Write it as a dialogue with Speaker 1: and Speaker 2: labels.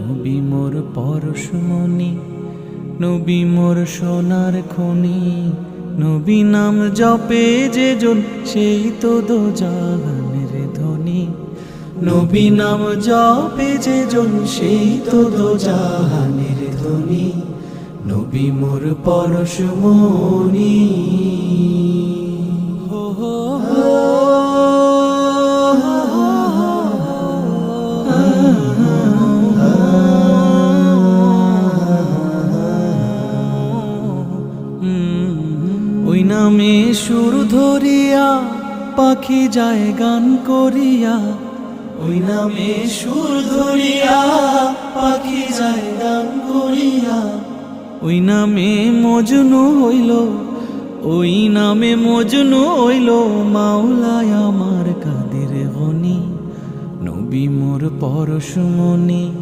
Speaker 1: নবী মোর পরশমণি, নবী মোর সোনার খনি। নবী নাম জপে যে জন সেই তো দোজাহানের ধনী। নবী নাম জপে যে জন সেই তো দোজাহানের ধনী। নবী মোর পরশমণি। হো হো হো ওই নামে সুর ধরিয়া পাখি যায় গান করিয়া। ওই নামে সুর ধরিয়া পাখি যায় গান করিয়া। ওই নামে মজনু হইল, ওই নামে মজনু হইল মাওলায় আমার কাদের গনি। নবী মোর পরশমণি।